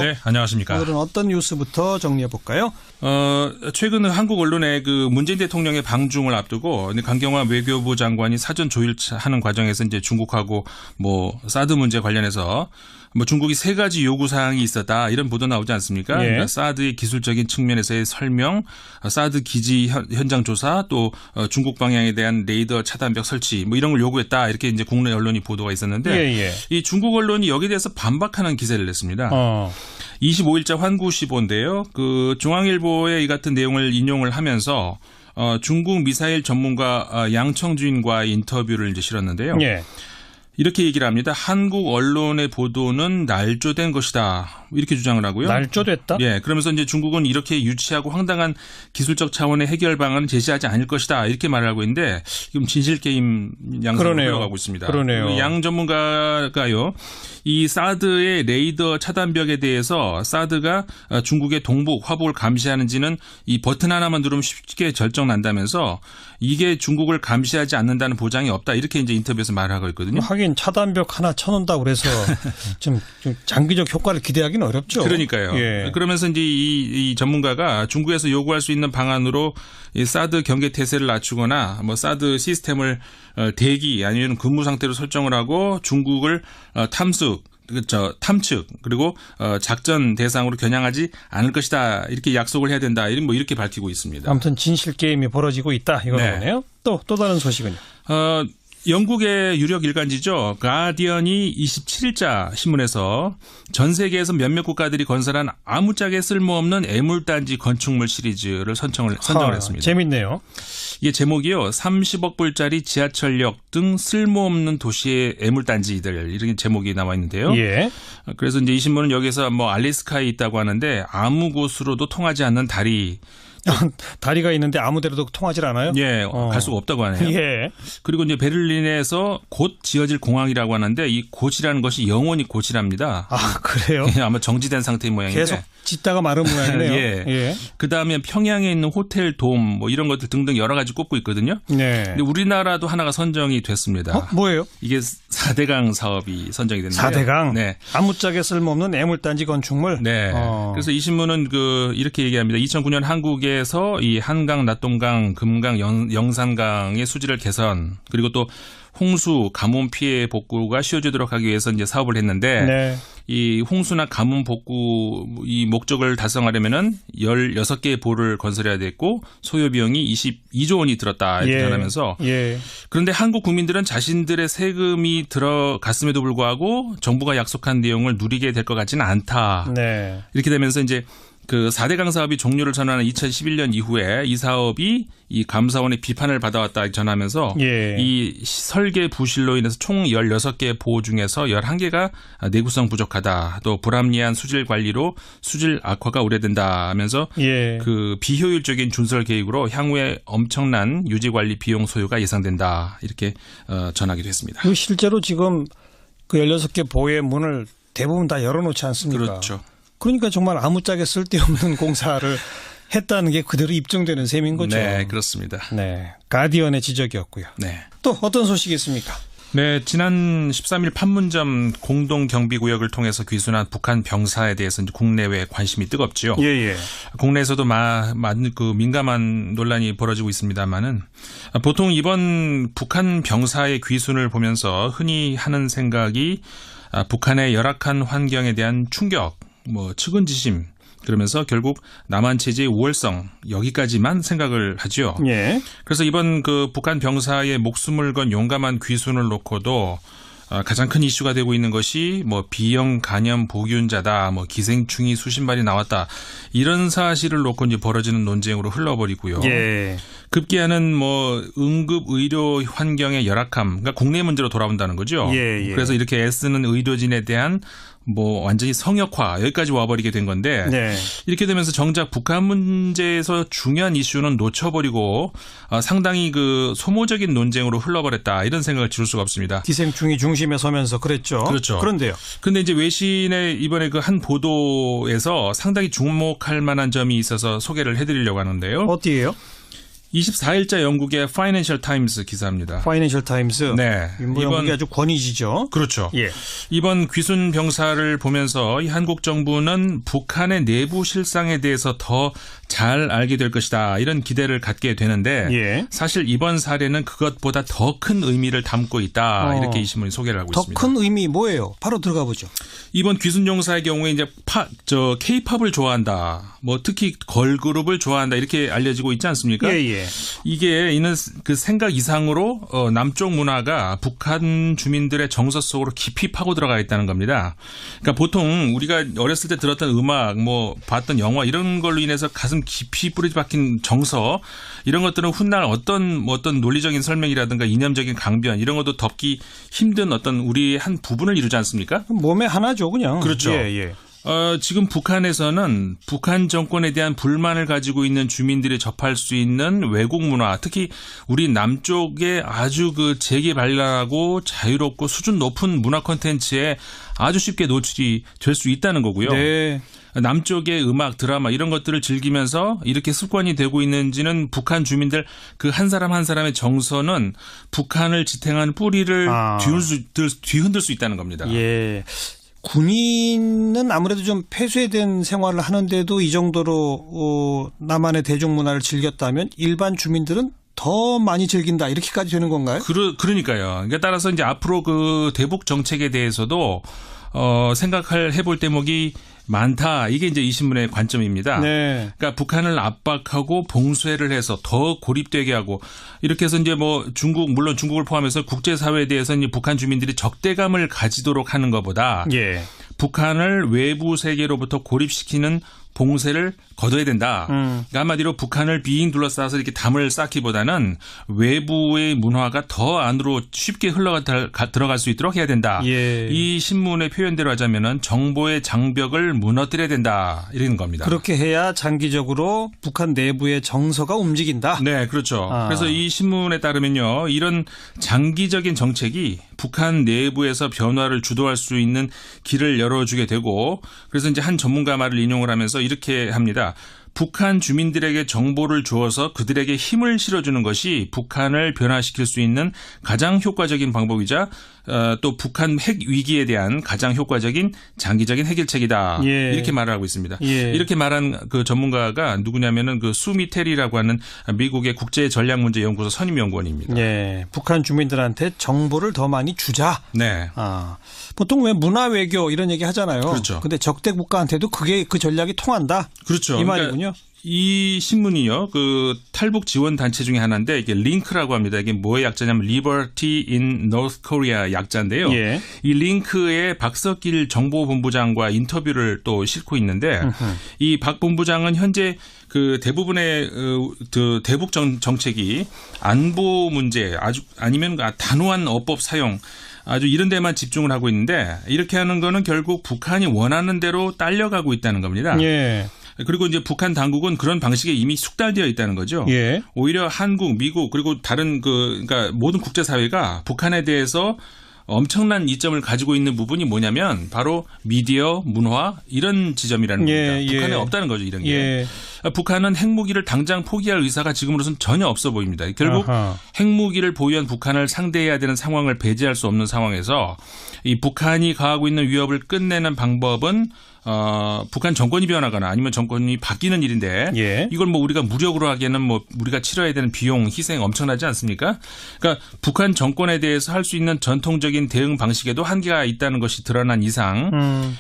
네, 안녕하십니까. 오늘은 어떤 뉴스부터 정리해 볼까요? 최근 한국 언론의 그 문재인 대통령의 방중을 앞두고 강경화 외교부 장관이 사전 조율하는 과정에서 이제 중국하고 뭐 사드 문제 관련해서 뭐 중국이 3가지 요구 사항이 있었다 이런 보도 나오지 않습니까? 예. 그러니까 사드의 기술적인 측면에서의 설명, 사드 기지 현장 조사, 또 중국 방향에 대한 레이더 차단벽 설치 뭐 이런 걸 요구했다 이렇게 이제 국내 언론이 보도가 있었는데 이 중국 언론이 여기에 대해서 반박하는 기사를 냈습니다. 25일자 환구시보인데요. 그 중앙일보의 이 같은 내용을 인용을 하면서 중국 미사일 전문가 양청주인과의 인터뷰를 이제 실었는데요. 예. 이렇게 얘기를 합니다. 한국 언론의 보도는 날조된 것이다. 이렇게 주장을 하고요. 날조됐다? 예. 그러면서 이제 중국은 이렇게 유치하고 황당한 기술적 차원의 해결 방안을 제시하지 않을 것이다. 이렇게 말을 하고 있는데 지금 진실 게임 양상으로 흘러가고 있습니다. 그러네요. 양 전문가가요. 이 사드의 레이더 차단벽에 대해서 사드가 중국의 동북 화북을 감시하는지는 이 버튼 하나만 누르면 쉽게 결정난다면서 이게 중국을 감시하지 않는다는 보장이 없다. 이렇게 이제 인터뷰에서 말하고 있거든요. 하긴 차단벽 하나 쳐놓는다고 그래서 좀 장기적 효과를 기대하기는 어렵죠. 그러니까요. 예. 그러면서 이제 이 전문가가 중국에서 요구할 수 있는 방안으로 이 사드 경계 태세를 낮추거나 뭐 사드 시스템을 대기 아니면 근무 상태로 설정을 하고 중국을 탐측 그리고 작전 대상으로 겨냥하지 않을 것이다 이렇게 약속을 해야 된다 뭐 이렇게 밝히고 있습니다. 아무튼 진실 게임이 벌어지고 있다 이거네요. 또 다른 소식은요. 영국의 유력 일간지죠. 가디언이 27일자 신문에서 전 세계에서 몇몇 국가들이 건설한 아무짝에 쓸모없는 애물단지 건축물 시리즈를 선정을 했습니다. 재밌네요. 이게 제목이요. 30억 불짜리 지하철역 등 쓸모없는 도시의 애물단지들 이런 제목이 나와 있는데요. 예. 그래서 이제 이 신문은 여기서 뭐 알래스카에 있다고 하는데 아무 곳으로도 통하지 않는 다리가 있는데 아무 데로도 통하지 않아요? 예, 갈 수가 없다고 하네요. 예. 그리고 이제 베를린에서 곧 지어질 공항이라고 하는데 이 곧이라는 것이 영원히 곧이랍니다. 아, 그래요? 아마 정지된 상태의 모양인데. 계속 짓다가 마른 모양이네요. 예. 그다음에 평양에 있는 호텔 돔 뭐 이런 것들 등등 여러 가지 꼽고 있거든요. 네. 근데 우리나라도 하나가 선정이 됐습니다. 뭐예요? 이게 4대강 사업이 선정이 됐는데요. 4대강? 네. 아무짝에 쓸모없는 애물단지 건축물? 네. 그래서 이 신문은 이렇게 얘기합니다. 2009년 한국에서 이 한강, 낙동강, 금강, 영산강의 수질을 개선 그리고 또 홍수, 가뭄 피해 복구가 쉬워지도록 하기 위해서 이제 사업을 했는데 네. 이 홍수나 가뭄 복구 이 목적을 달성하려면은 16개의 보를 건설해야 됐고 소요 비용이 22조 원이 들었다 이렇게 전하면서 그런데 한국 국민들은 자신들의 세금이 들어갔음에도 불구하고 정부가 약속한 내용을 누리게 될 것 같지는 않다. 네. 이렇게 되면서 이제 그 4대강 사업이 종료를 선언한 2011년 이후에 이 사업이 이 감사원의 비판을 받아왔다 전하면서 이 설계 부실로 인해서 총 16개 보호 중에서 11개가 내구성 부족하다. 또 불합리한 수질 관리로 수질 악화가 우려된다 하면서 그 비효율적인 준설 계획으로 향후에 엄청난 유지 관리 비용 소요가 예상된다. 이렇게 전하기도 했습니다. 실제로 지금 그 16개 보호의 문을 대부분 다 열어놓지 않습니까? 그렇죠. 그러니까 정말 아무짝에 쓸데없는 공사를 했다는 게 그대로 입증되는 셈인 거죠. 네, 그렇습니다. 네, 가디언의 지적이었고요. 네. 또 어떤 소식이 있습니까? 네, 지난 13일 판문점 공동경비구역을 통해서 귀순한 북한 병사에 대해서 이제 국내외 관심이 뜨겁지요. 국내에서도 민감한 논란이 벌어지고 있습니다만은 보통 이번 북한 병사의 귀순을 보면서 흔히 하는 생각이 북한의 열악한 환경에 대한 충격, 측은지심, 그러면서 결국 남한 체제의 우월성 여기까지만 생각을 하죠. 그래서 이번 그 북한 병사의 목숨을 건 용감한 귀순을 놓고도 가장 큰 이슈가 되고 있는 것이 비형 간염 보균자다, 기생충이 수십 마리 나왔다 이런 사실을 놓고 이제 벌어지는 논쟁으로 흘러버리고요. 급기야는 응급 의료 환경의 열악함, 그러니까 국내 문제로 돌아온다는 거죠. 그래서 이렇게 애쓰는 의료진에 대한 완전히 성역화 여기까지 와버리게 된 건데 이렇게 되면서 정작 북한 문제에서 중요한 이슈는 놓쳐버리고 상당히 그 소모적인 논쟁으로 흘러버렸다 이런 생각을 지울 수가 없습니다. 기생충이 중심에 서면서 그랬죠. 그렇죠. 그런데요. 그런데 이제 외신의 이번에 그 한 보도에서 상당히 주목할 만한 점이 있어서 소개를 해드리려고 하는데요. 어디예요? 24일자 영국의 파이낸셜 타임스 기사입니다. 파이낸셜 타임스. 네. 이번 아주 권위지죠. 그렇죠. 예. 이번 귀순 병사를 보면서 이 한국 정부는 북한의 내부 실상에 대해서 더 잘 알게 될 것이다. 이런 기대를 갖게 되는데 예. 사실 이번 사례는 그것보다 더 큰 의미를 담고 있다. 이렇게 이 신문이 소개를 하고 있습니다. 더 큰 의미 뭐예요? 바로 들어가 보죠. 이번 귀순 용사의 경우에 이제 K-팝을 좋아한다. 뭐 특히 걸그룹을 좋아한다. 이렇게 알려지고 있지 않습니까? 예. 이게 이는 그 생각 이상으로 남쪽 문화가 북한 주민들의 정서 속으로 깊이 파고 들어가 있다는 겁니다. 그러니까 보통 우리가 어렸을 때 들었던 음악, 뭐 봤던 영화 이런 걸로 인해서 가슴 깊이 뿌리 박힌 정서 이런 것들은 훗날 어떤 논리적인 설명이라든가 이념적인 강변 이런 것도 덮기 힘든 어떤 우리의 한 부분을 이루지 않습니까? 몸의 하나죠, 그냥. 그렇죠. 예. 지금 북한에서는 북한 정권에 대한 불만을 가지고 있는 주민들이 접할 수 있는 외국 문화, 특히 우리 남쪽에 아주 그 재개발랄하고 자유롭고 수준 높은 문화 콘텐츠에 아주 쉽게 노출이 될 수 있다는 거고요. 네. 남쪽의 음악, 드라마 이런 것들을 즐기면서 이렇게 습관이 되고 있는지는 북한 주민들 그 한 사람 한 사람의 정서는 북한을 지탱하는 뿌리를 뒤흔들 수 있다는 겁니다. 예. 군인은 아무래도 좀 폐쇄된 생활을 하는데도 이 정도로 남한의 대중문화를 즐겼다면 일반 주민들은 더 많이 즐긴다 이렇게까지 되는 건가요? 그러니까요. 그러니까 따라서 이제 앞으로 그 대북 정책에 대해서도 해볼 대목이 많다. 이게 이제 이 신문의 관점입니다. 네. 그러니까 북한을 압박하고 봉쇄를 해서 더 고립되게 하고 이렇게 해서 이제 뭐 물론 중국을 포함해서 국제사회에 대해서 이제 북한 주민들이 적대감을 가지도록 하는 것보다 예. 북한을 외부 세계로부터 고립시키는 봉쇄를 거둬야 된다. 그러니까 한마디로 북한을 빙 둘러싸서 이렇게 담을 쌓기보다는 외부의 문화가 더 안으로 쉽게 들어갈 수 있도록 해야 된다. 예. 이 신문의 표현대로 하자면은 정보의 장벽을 무너뜨려야 된다. 이런 겁니다. 그렇게 해야 장기적으로 북한 내부의 정서가 움직인다. 네, 그렇죠. 그래서 이 신문에 따르면요. 이런 장기적인 정책이 북한 내부에서 변화를 주도할 수 있는 길을 열어주게 되고 그래서 이제 한 전문가 말을 인용을 하면서 이렇게 합니다. 북한 주민들에게 정보를 주어서 그들에게 힘을 실어주는 것이 북한을 변화시킬 수 있는 가장 효과적인 방법이자 또 북한 핵 위기에 대한 가장 효과적인 장기적인 해결책이다. 예. 이렇게 말을 하고 있습니다. 예. 이렇게 말한 그 전문가가 누구냐면은 그 수미테리라고 하는 미국의 국제 전략 문제 연구소 선임 연구원입니다. 예. 북한 주민들한테 정보를 더 많이 주자. 네. 보통 왜 문화 외교 이런 얘기 하잖아요. 그렇죠. 근데 적대 국가한테도 그 전략이 통한다. 그렇죠. 이 말이군요. 그러니까 이 신문이요. 그 탈북 지원 단체 중에 하나인데 이게 링크라고 합니다. 이게 뭐의 약자냐면 Liberty in North Korea 약자인데요. 예. 이 링크에 박석길 정보본부장과 인터뷰를 또 싣고 있는데 이 박 본부장은 현재 그 대부분의 그 대북 정책이 안보 문제 아니면 단호한 어법 사용 아주 이런 데만 집중을 하고 있는데 이렇게 하는 거는 결국 북한이 원하는 대로 딸려가고 있다는 겁니다. 예. 그리고 이제 북한 당국은 그런 방식에 이미 숙달되어 있다는 거죠. 예. 오히려 한국, 미국 그리고 다른 그러니까 모든 국제사회가 북한에 대해서 엄청난 이점을 가지고 있는 부분이 뭐냐면 바로 미디어, 문화 이런 지점이라는 겁니다. 북한에 없다는 거죠. 이런 게. 북한은 핵무기를 당장 포기할 의사가 지금으로선 전혀 없어 보입니다. 결국 핵무기를 보유한 북한을 상대해야 되는 상황을 배제할 수 없는 상황에서 이 북한이 가하고 있는 위협을 끝내는 방법은 북한 정권이 변하거나 아니면 정권이 바뀌는 일인데 이걸 뭐 우리가 무력으로 하기에는 뭐 우리가 치러야 되는 비용, 희생 엄청나지 않습니까? 그러니까 북한 정권에 대해서 할 수 있는 전통적인 대응 방식에도 한계가 있다는 것이 드러난 이상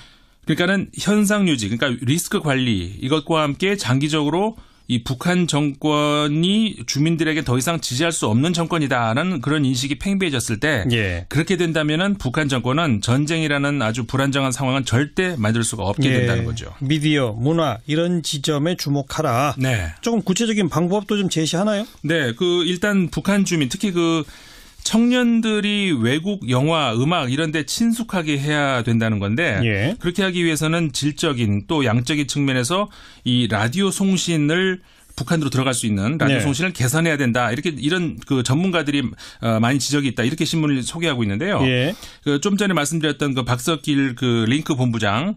그러니까는 현상 유지, 그러니까 리스크 관리 이것과 함께 장기적으로 이 북한 정권이 주민들에게 더 이상 지지할 수 없는 정권이다라는 그런 인식이 팽배해졌을 때 그렇게 된다면은 북한 정권은 전쟁이라는 아주 불안정한 상황은 절대 만들 수가 없게 된다는 거죠. 미디어, 문화 이런 지점에 주목하라. 네. 조금 구체적인 방법도 좀 제시하나요? 네, 그 일단 북한 주민 특히 그 청년들이 외국 영화, 음악 이런 데 친숙하게 해야 된다는 건데 그렇게 하기 위해서는 질적인 또 양적인 측면에서 이 라디오 송신을 북한으로 들어갈 수 있는 라디오 네. 송신을 개선해야 된다. 이런 그 전문가들이 많이 지적이 있다. 이렇게 신문을 소개하고 있는데요. 예. 그 좀 전에 말씀드렸던 그 박석길 그 링크 본부장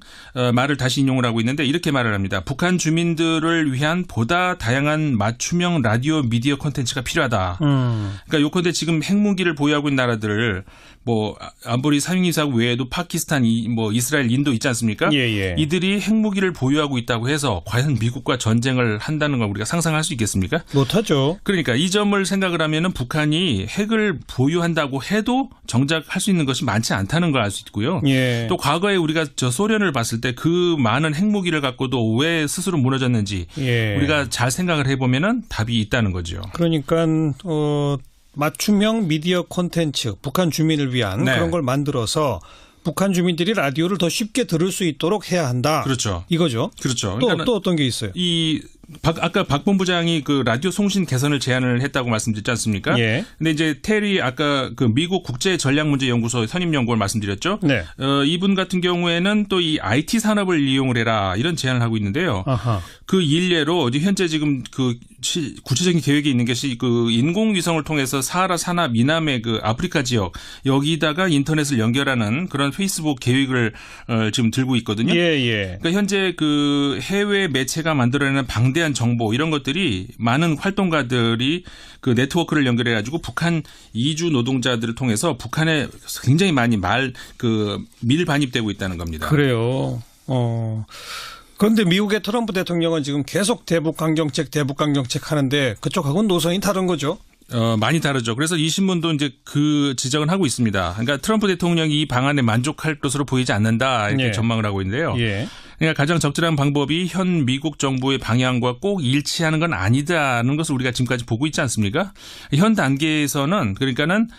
말을 다시 인용을 하고 있는데 이렇게 말을 합니다. 북한 주민들을 위한 보다 다양한 맞춤형 라디오 미디어 콘텐츠가 필요하다. 그러니까 요컨대 지금 핵무기를 보유하고 있는 나라들을 뭐 안보리 상임이사국 외에도 파키스탄, 뭐 이스라엘, 인도 있지 않습니까? 예. 이들이 핵무기를 보유하고 있다고 해서 과연 미국과 전쟁을 한다는 걸 우리가 상상할 수 있겠습니까? 못하죠. 그러니까 이 점을 생각을 하면은 북한이 핵을 보유한다고 해도 정작 할 수 있는 것이 많지 않다는 걸 알 수 있고요. 예. 또 과거에 우리가 저 소련을 봤을 때 그 많은 핵무기를 갖고도 왜 스스로 무너졌는지 예. 우리가 잘 생각을 해보면은 답이 있다는 거죠. 그러니까 맞춤형 미디어 콘텐츠 북한 주민을 위한 네. 그런 걸 만들어서 북한 주민들이 라디오를 더 쉽게 들을 수 있도록 해야 한다. 그렇죠. 이거죠. 그렇죠. 또 어떤 게 있어요? 아까 박 본부장이 그 라디오 송신 개선을 제안을 했다고 말씀드렸지 않습니까? 예. 근데 이제 테리 아까 그 미국 국제전략문제연구소 선임연구원 말씀드렸죠. 네. 이분 같은 경우에는 또 이 IT 산업을 이용을 해라 이런 제안을 하고 있는데요. 아하. 그 일례로 현재 지금 그 구체적인 계획이 있는 것이 그 인공위성을 통해서 사하라 산하 미남의 그 아프리카 지역 여기다가 인터넷을 연결하는 그런 페이스북 계획을 지금 들고 있거든요. 예. 그러니까 현재 그 해외 매체가 만들어내는 방대한 정보 이런 것들이 많은 활동가들이 그 네트워크를 연결해 가지고 북한 이주 노동자들을 통해서 북한에 굉장히 많이 밀반입되고 있다는 겁니다. 그래요. 그런데 미국의 트럼프 대통령은 지금 계속 대북 강경책 하는데 그쪽하고는 노선이 다른 거죠. 많이 다르죠. 그래서 이 신문도 이제 그 지적은 하고 있습니다. 그러니까 트럼프 대통령이 이 방안에 만족할 것으로 보이지 않는다 이렇게 예. 전망을 하고 있는데요. 예. 그러니까 가장 적절한 방법이 현 미국 정부의 방향과 꼭 일치하는 건 아니다는 것을 우리가 지금까지 보고 있지 않습니까? 현 단계에서는 그러니까는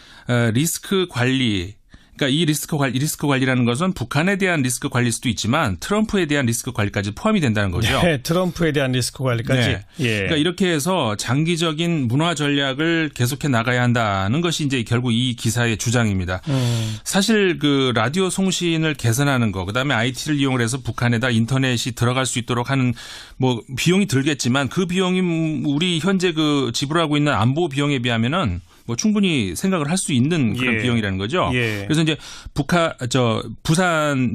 리스크 관리. 그러니까 이 리스크 관리라는 것은 북한에 대한 리스크 관리일 수도 있지만 트럼프에 대한 리스크 관리까지 포함이 된다는 거죠. 네, 트럼프에 대한 리스크 관리까지. 네. 예. 그러니까 이렇게 해서 장기적인 문화 전략을 계속해 나가야 한다는 것이 이제 결국 이 기사의 주장입니다. 사실 그 라디오 송신을 개선하는 거, 그다음에 IT를 이용을 해서 북한에다 인터넷이 들어갈 수 있도록 하는 뭐 비용이 들겠지만 그 비용이 우리 현재 그 지불하고 있는 안보 비용에 비하면은 뭐 충분히 생각을 할 수 있는 그런 예. 비용이라는 거죠. 예. 그래서 이제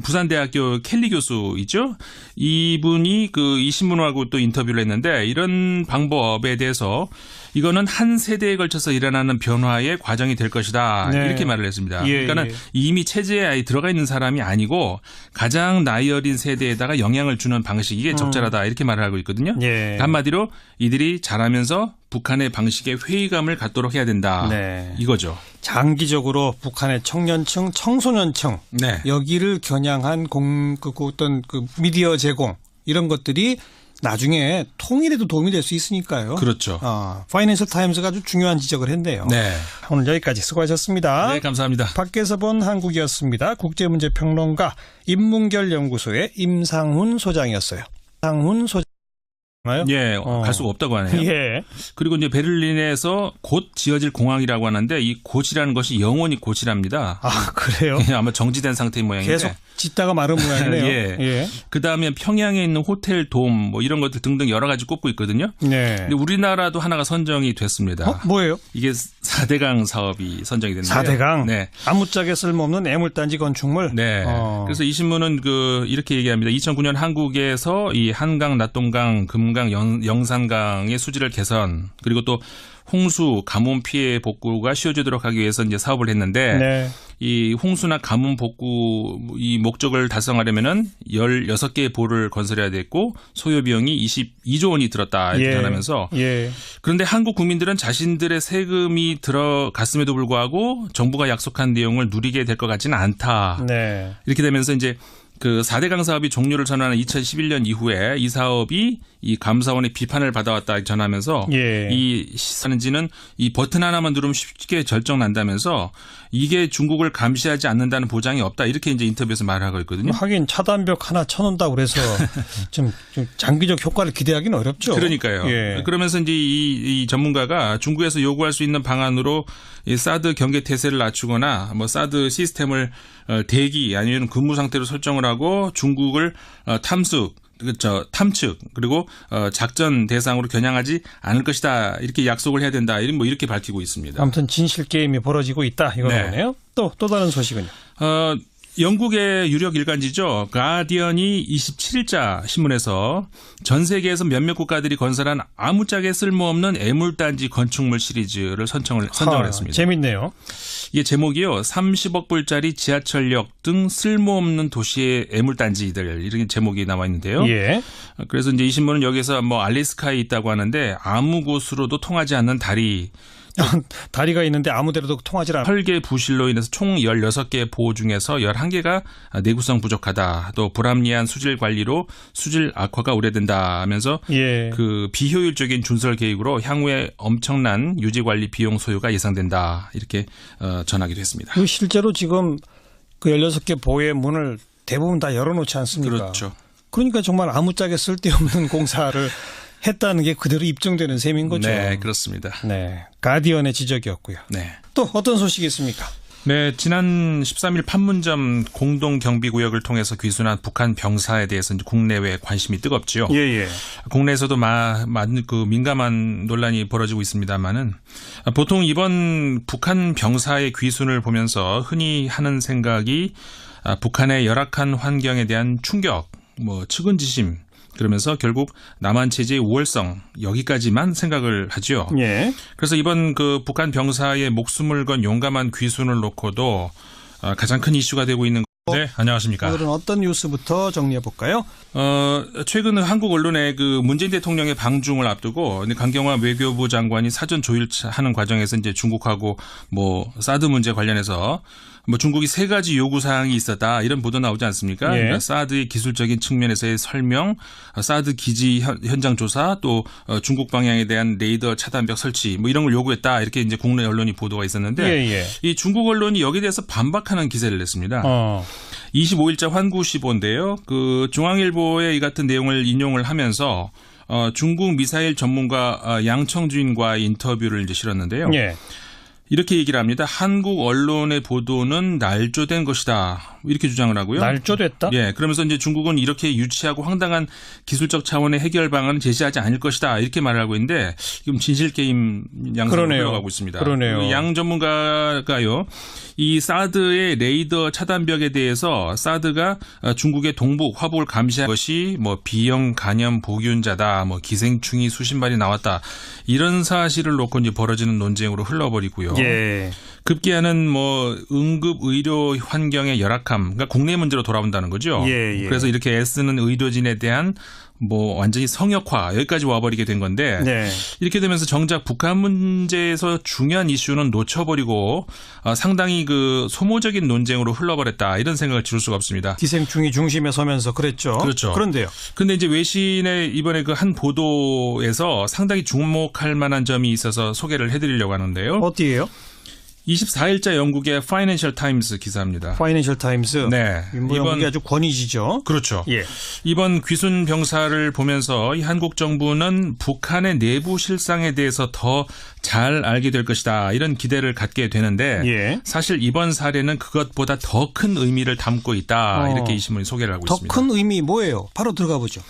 부산대학교 켈리 교수 있죠. 이분이 이 신문하고 또 인터뷰를 했는데 이런 방법에 대해서 이거는 한 세대에 걸쳐서 일어나는 변화의 과정이 될 것이다. 네. 이렇게 말을 했습니다. 예, 그러니까는 이미 체제에 아예 들어가 있는 사람이 아니고 가장 나이 어린 세대에다가 영향을 주는 방식 이게 적절하다. 이렇게 말을 하고 있거든요. 예. 한마디로 이들이 자라면서 북한의 방식에 회의감을 갖도록 해야 된다. 네. 이거죠. 장기적으로 북한의 청년층, 청소년층 네. 여기를 겨냥한 어떤 미디어 제공 이런 것들이 나중에 통일에도 도움이 될 수 있으니까요. 그렇죠. 파이낸셜 타임스가 아주 중요한 지적을 했네요. 네. 오늘 여기까지 수고하셨습니다. 네, 감사합니다. 밖에서 본 한국이었습니다. 국제문제평론가 인문결 연구소의 임상훈 소장이었어요. 임상훈 소장. 예, 갈 수가 없다고 하네요. 예. 그리고 이제 베를린에서 곧 지어질 공항이라고 하는데 이 곧이라는 것이 영원히 곧이랍니다. 아, 그래요? 예, 아마 정지된 상태인 모양인데. 계속 짓다가 마른 모양이네요. 예. 그다음에 평양에 있는 호텔 돔 뭐 이런 것들 등등 여러 가지 꼽고 있거든요. 네. 근데 우리나라도 하나가 선정이 됐습니다. 뭐예요? 이게 4대강 사업이 선정이 됐는데요. 4대강? 네. 아무짝에 쓸모없는 애물단지 건축물? 네. 그래서 이 신문은 이렇게 얘기합니다. 2009년 한국에서 이 한강, 낙동강, 금강, 영산강의 수질을 개선 그리고 또 홍수, 가뭄 피해 복구가 쉬워지도록 하기 위해서 이제 사업을 했는데 네. 이 홍수나 가뭄 복구 이 목적을 달성하려면은 16개의 보를 건설해야 됐고 소요 비용이 22조 원이 들었다 이렇게 전하면서 그런데 한국 국민들은 자신들의 세금이 들어갔음에도 불구하고 정부가 약속한 내용을 누리게 될 것 같지는 않다. 네. 이렇게 되면서 이제 그 4대강 사업이 종료를 선언한 2011년 이후에 이 사업이 이 감사원의 비판을 받아왔다 전하면서 이 사는지는 이 버튼 하나만 누르면 쉽게 결정 난다면서 이게 중국을 감시하지 않는다는 보장이 없다 이렇게 이제 인터뷰에서 말하고 있거든요. 하긴 차단벽 하나 쳐놓는다고 그래서 좀 장기적 효과를 기대하기는 어렵죠. 그러니까요. 예. 그러면서 이제 이 전문가가 중국에서 요구할 수 있는 방안으로 이 사드 경계 태세를 낮추거나 뭐 사드 시스템을 대기 아니면 근무 상태로 설정을 하고 중국을 탐수 탐측 그리고 작전 대상으로 겨냥하지 않을 것이다 이렇게 약속을 해야 된다 이렇게 밝히고 있습니다. 아무튼 진실 게임이 벌어지고 있다 이거는 보네요. 또 다른 소식은요. 영국의 유력 일간지죠. 가디언이 27일자 신문에서 전 세계에서 몇몇 국가들이 건설한 아무짝에 쓸모없는 애물단지 건축물 시리즈를 선정을 했습니다. 재밌네요. 이게 제목이요. 30억 불짜리 지하철역 등 쓸모없는 도시의 애물단지들 이런 제목이 나와 있는데요. 예. 그래서 이제 이 신문은 여기서 알래스카에 있다고 하는데 아무 곳으로도 통하지 않는 다리가 있는데 아무 데로도 통하지 않아. 설계 부실로 인해서 총 16개 보호 중에서 11개가 내구성 부족하다. 또 불합리한 수질 관리로 수질 악화가 우려된다 하면서 그 비효율적인 준설 계획으로 향후에 엄청난 유지 관리 비용 소요가 예상된다. 이렇게 전하기도 했습니다. 실제로 지금 그 16개 보호의 문을 대부분 다 열어놓지 않습니까? 그렇죠. 그러니까 정말 아무짝에 쓸데없는 공사를 했다는 게 그대로 입증되는 셈인 거죠. 네, 그렇습니다. 네, 가디언의 지적이었고요. 네. 또 어떤 소식이 있습니까? 네, 지난 13일 판문점 공동경비구역을 통해서 귀순한 북한 병사에 대해서 이제 국내외 관심이 뜨겁지요. 예. 국내에서도 민감한 논란이 벌어지고 있습니다만은 보통 이번 북한 병사의 귀순을 보면서 흔히 하는 생각이 북한의 열악한 환경에 대한 충격, 측은지심. 그러면서 결국 남한 체제의 우월성 여기까지만 생각을 하죠. 예. 그래서 이번 그 북한 병사의 목숨을 건 용감한 귀순을 놓고도 가장 큰 이슈가 되고 있는. 네, 안녕하십니까. 오늘은 어떤 뉴스부터 정리해 볼까요? 최근 한국 언론의 그 문재인 대통령의 방중을 앞두고 강경화 외교부 장관이 사전 조율하는 과정에서 이제 중국하고 사드 문제 관련해서 중국이 3가지 요구 사항이 있었다 이런 보도 나오지 않습니까? 예. 그러니까 사드의 기술적인 측면에서의 설명, 사드 기지 현장 조사, 또 중국 방향에 대한 레이더 차단벽 설치 이런 걸 요구했다 이렇게 이제 국내 언론이 보도가 있었는데 이 중국 언론이 여기에 대해서 반박하는 기사를 냈습니다. 25일자 환구시보인데요. 그 중앙일보의 이 같은 내용을 인용을 하면서 중국 미사일 전문가 양청주인과의 인터뷰를 이제 실었는데요. 이렇게 얘기를 합니다. 한국 언론의 보도는 날조된 것이다. 이렇게 주장을 하고요. 날조됐다? 예. 그러면서 이제 중국은 이렇게 유치하고 황당한 기술적 차원의 해결 방안을 제시하지 않을 것이다. 이렇게 말을 하고 있는데 지금 진실 게임 양상으로 흘러가고 있습니다. 그러네요. 양 전문가가요. 이 사드의 레이더 차단벽에 대해서 사드가 중국의 동북 화북을 감시한 것이 비형 간염 보균자다. 기생충이 수십 마리 나왔다. 이런 사실을 놓고 이제 벌어지는 논쟁으로 흘러버리고요. 예. 급기야는 응급 의료 환경의 열악함, 그러니까 국내 문제로 돌아온다는 거죠. 예. 그래서 이렇게 애쓰는 의료진에 대한 완전히 성역화 여기까지 와버리게 된 건데 이렇게 되면서 정작 북한 문제에서 중요한 이슈는 놓쳐버리고 상당히 그 소모적인 논쟁으로 흘러버렸다 이런 생각을 지울 수가 없습니다. 기생충이 중심에 서면서 그랬죠. 그렇죠. 그런데요. 근데 이제 외신의 이번에 그 한 보도에서 상당히 주목할 만한 점이 있어서 소개를 해드리려고 하는데요. 어디예요? 24일자 영국의 파이낸셜 타임스 기사입니다. 파이낸셜 타임스. 네. 영국이 아주 권위지죠. 그렇죠. 예. 이번 귀순 병사를 보면서 이 한국 정부는 북한의 내부 실상에 대해서 더 잘 알게 될 것이다. 이런 기대를 갖게 되는데 사실 이번 사례는 그것보다 더 큰 의미를 담고 있다. 이렇게 이 신문이 소개를 하고 있습니다. 더 큰 의미 뭐예요? 바로 들어가 보죠.